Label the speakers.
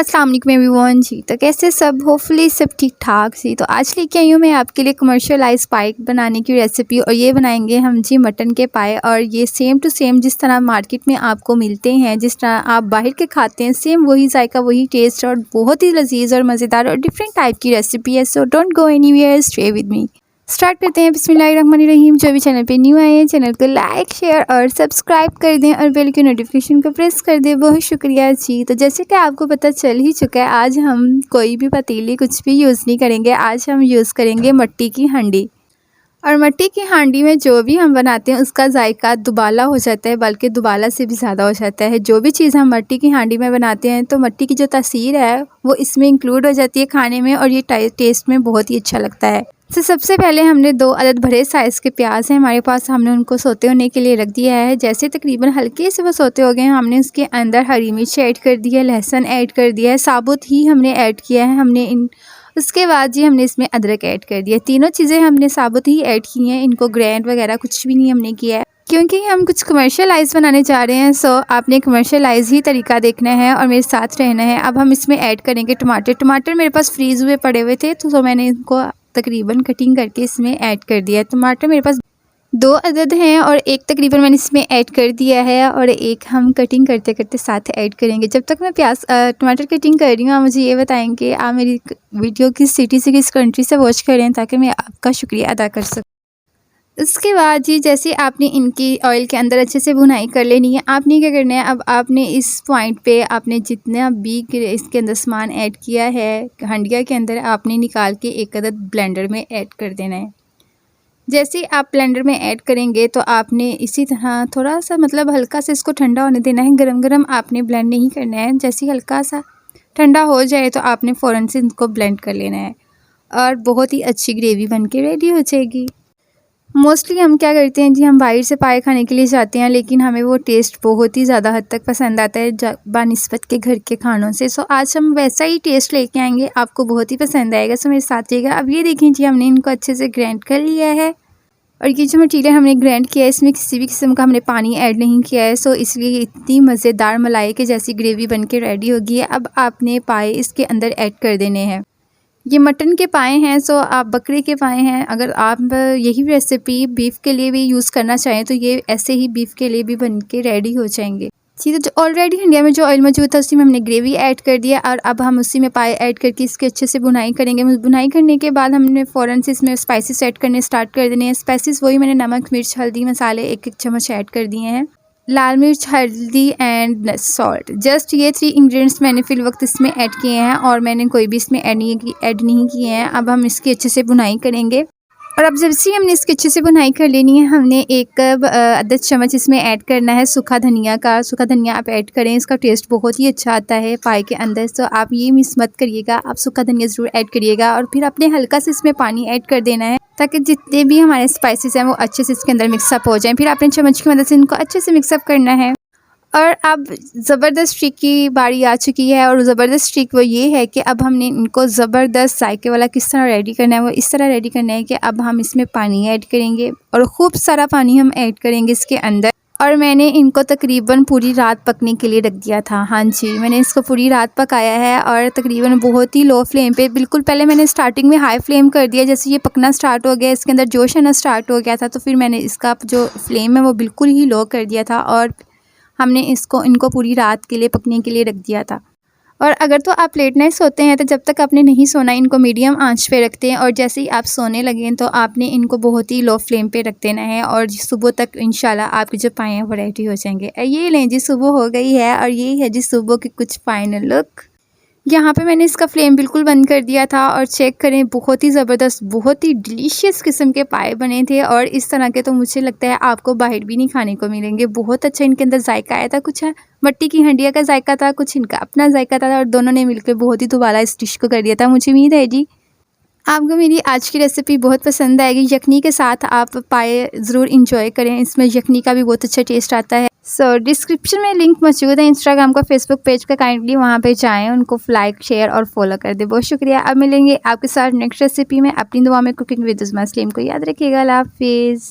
Speaker 1: अस्सलाम वालेकुम एवरीवन जी। तो कैसे सब, होपफुली सब ठीक ठाक जी। तो आज लेके आई हूँ मैं आपके लिए कमर्शियलाइज पाए बनाने की रेसिपी। और ये बनाएंगे हम जी मटन के पाए। और ये सेम टू सेम जिस तरह मार्केट में आपको मिलते हैं, जिस तरह आप बाहर के खाते हैं, सेम वही जायका वही टेस्ट और बहुत ही लजीज और मज़ेदार और डिफरेंट टाइप की रेसिपी है। So don't go anywhere, stay with me. Start करते हैं। बिस्मिल्लाहिर्रहमानिर्रहीम। जो भी चैनल पे न्यू आए हैं, चैनल को लाइक शेयर और सब्सक्राइब कर दें और बेल की नोटिफिकेशन को प्रेस कर दें। बहुत शुक्रिया जी। तो जैसे कि आपको पता चल ही चुका है, आज हम कोई भी पतीली कुछ भी यूज़ नहीं करेंगे। आज हम यूज़ करेंगे मिट्टी की हांडी। और मिट्टी की हांडी में जो भी हम बनाते हैं उसका जायका दुबाला हो जाता है, बल्कि दुबाला से भी ज़्यादा हो जाता है। जो भी चीज़ हम मिट्टी की हांडी में बनाते हैं तो मिट्टी की जो तासीर है वो इसमें इंक्लूड हो जाती है खाने में, और ये टेस्ट में बहुत ही अच्छा लगता है। तो सबसे पहले हमने 2 अदद बड़े साइज़ के प्याज हैं हमारे पास, हमने उनको सोते होने के लिए रख दिया है। जैसे तकरीबन हल्के से वो सोते हो गए हैं, हमने उसके अंदर हरी मिर्च ऐड कर दी है, लहसुन ऐड कर दिया है, साबुत ही हमने ऐड किया है। उसके बाद जी हमने इसमें अदरक ऐड कर दिया। तीनों चीज़ें हमने साबुत ही ऐड की हैं, इनको ग्राइंड वगैरह कुछ भी नहीं हमने किया है, क्योंकि हम कुछ कमर्शियलाइज़ बनाने जा रहे हैं। सो आपने कमर्शियलाइज़ ही तरीका देखना है और मेरे साथ रहना है। अब हम इसमें ऐड करेंगे टमाटर मेरे पास फ्रीज़ हुए पड़े हुए थे, तो मैंने इनको तकरीबन कटिंग करके इसमें ऐड कर दिया। टमाटर मेरे पास 2 अदद हैं और एक तकरीबन मैंने इसमें ऐड कर दिया है, और एक हम कटिंग करते करते साथ ऐड करेंगे। जब तक मैं टमाटर कटिंग कर रही हूँ, आप मुझे ये बताएं कि आप मेरी वीडियो किस सिटी से, किस कंट्री से वॉच कर रहे हैं, ताकि मैं आपका शुक्रिया अदा कर सकूँ। उसके बाद जी जैसे आपने इनकी ऑयल के अंदर अच्छे से भुनाई कर लेनी है। आपने क्या करना है, अब आपने इस पॉइंट पे आपने जितना भी इसके अंदर सामान ऐड किया है हंडिया के अंदर, आपने निकाल के एक अदद ब्लेंडर में ऐड कर देना है। जैसे आप ब्लेंडर में ऐड करेंगे तो आपने इसी तरह थोड़ा सा मतलब हल्का सा इसको ठंडा होने देना है। गरम गरम आपने ब्लेंड नहीं करना है। जैसे हल्का सा ठंडा हो जाए तो आपने फ़ौरन से इनको ब्लेंड कर लेना है, और बहुत ही अच्छी ग्रेवी बन के रेडी हो जाएगी। मोस्टली हम क्या करते हैं जी, हम बाहर से पाए खाने के लिए जाते हैं, लेकिन हमें वो टेस्ट बहुत ही ज़्यादा हद तक पसंद आता है बानिस्बत के घर के खानों से। सो आज हम वैसा ही टेस्ट लेके आएंगे, आपको बहुत ही पसंद आएगा। सो मेरे साथ रहिएगा। अब ये देखें जी, हमने इनको अच्छे से ग्राइंड कर लिया है, और ये जो मटीरियल हमने ग्राइंड किया है इसमें किसी भी किस्म का हमने पानी ऐड नहीं किया है। सो इसलिए इतनी मज़ेदार मलाई के जैसी ग्रेवी बन के रेडी होगी है। अब आपने पाए इसके अंदर ऐड कर देने हैं। ये मटन के पाए हैं, सो आप बकरे के पाए हैं। अगर आप यही रेसिपी बीफ के लिए भी यूज़ करना चाहें तो ये ऐसे ही बीफ के लिए भी बन के रेडी हो जाएंगे। ठीक है, जो ऑलरेडी हंडिया में जो ऑयल मौजूद था उसी में हमने ग्रेवी ऐड कर दिया, और अब हम उसी में पाए ऐड करके इसके अच्छे से बुनाई करेंगे। बुनाई करने के बाद हमने फ़ौरन से इसमें स्पाइसेस ऐड करने स्टार्ट कर देने हैं। स्पाइसेस वही मैंने नमक मिर्च हल्दी मसाले 1-1 चम्मच ऐड कर दिए हैं, लाल मिर्च हल्दी एंड सॉल्ट। जस्ट ये 3 इंग्रेडिएंट्स मैंने फिल वक्त इसमें ऐड किए हैं, और मैंने कोई भी इसमें ऐड नहीं किए हैं। अब हम इसकी अच्छे से बुनाई करेंगे, और अब जब से हमने इसकी अच्छे से बुनाई कर लेनी है, हमने 1 आधा चम्मच इसमें ऐड करना है सूखा धनिया का। सूखा धनिया आप ऐड करें, इसका टेस्ट बहुत ही अच्छा आता है पाए के अंदर। तो आप ये मिस मत करिएगा, आप सूखा धनिया ज़रूर ऐड करिएगा। और फिर आपने हल्का से इसमें पानी ऐड कर देना है, ताकि जितने भी हमारे स्पाइसेस हैं वो अच्छे से इसके अंदर मिक्सअप हो जाएं। फिर आपने चम्मच की मदद से इनको अच्छे से मिक्सअप करना है। और अब ज़बरदस्त ट्रिक की बारी आ चुकी है, और ज़बरदस्त ट्रिक वो ये है कि अब हमने इनको ज़बरदस्त जायके वाला किस तरह रेडी करना है, वो इस तरह रेडी करना है कि अब हम इसमें पानी ऐड करेंगे, और खूब सारा पानी हम ऐड करेंगे इसके अंदर। और मैंने इनको तकरीबन पूरी रात पकने के लिए रख दिया था। हाँ जी, मैंने इसको पूरी रात पकाया है, और तकरीबन बहुत ही लो फ्लेम पे। बिल्कुल पहले मैंने स्टार्टिंग में हाई फ्लेम कर दिया, जैसे ये पकना स्टार्ट हो गया, इसके अंदर जोश आना स्टार्ट हो गया था, तो फिर मैंने इसका जो फ्लेम है वो बिल्कुल ही लो कर दिया था, और हमने इनको पूरी रात के लिए पकने के लिए रख दिया था। और अगर तो आप लेट नाइट सोते हैं तो जब तक आपने नहीं सोना इनको मीडियम आंच पे रखते हैं, और जैसे ही आप सोने लगें तो आपने इनको बहुत ही लो फ्लेम पे रख देना है, और सुबह तक इंशाल्लाह आपके जो पाए हैं वो रेडी हो जाएंगे। ये लें जी, सुबह हो गई है, और ये है जी सुबह की कुछ फाइनल लुक। यहाँ पे मैंने इसका फ्लेम बिल्कुल बंद कर दिया था, और चेक करें बहुत ही ज़बरदस्त बहुत ही डिलीशियस किस्म के पाए बने थे। और इस तरह के तो मुझे लगता है आपको बाहर भी नहीं खाने को मिलेंगे। बहुत अच्छा इनके अंदर जायका आया था, कुछ मिट्टी की हंडिया का जायका था, कुछ इनका अपना जायका था, और दोनों ने मिलकर बहुत ही दोबारा इस डिश को कर दिया था। मुझे उम्मीद है जी आपको मेरी आज की रेसिपी बहुत पसंद आएगी। यखनी के साथ आप पाए ज़रूर इंजॉय करें, इसमें यखनी का भी बहुत अच्छा टेस्ट आता है। सो डिस्क्रिप्शन में लिंक मौजूद है इंस्टाग्राम का, फेसबुक पेज का, काइंडली वहाँ पे जाएं, उनको लाइक शेयर और फॉलो कर दे। बहुत शुक्रिया। अब मिलेंगे आपके साथ नेक्स्ट रेसिपी में। अपनी दुआ में कुकिंग विद उस्मा सलीम को याद रखिएगा। अल्लाह हाफिज़।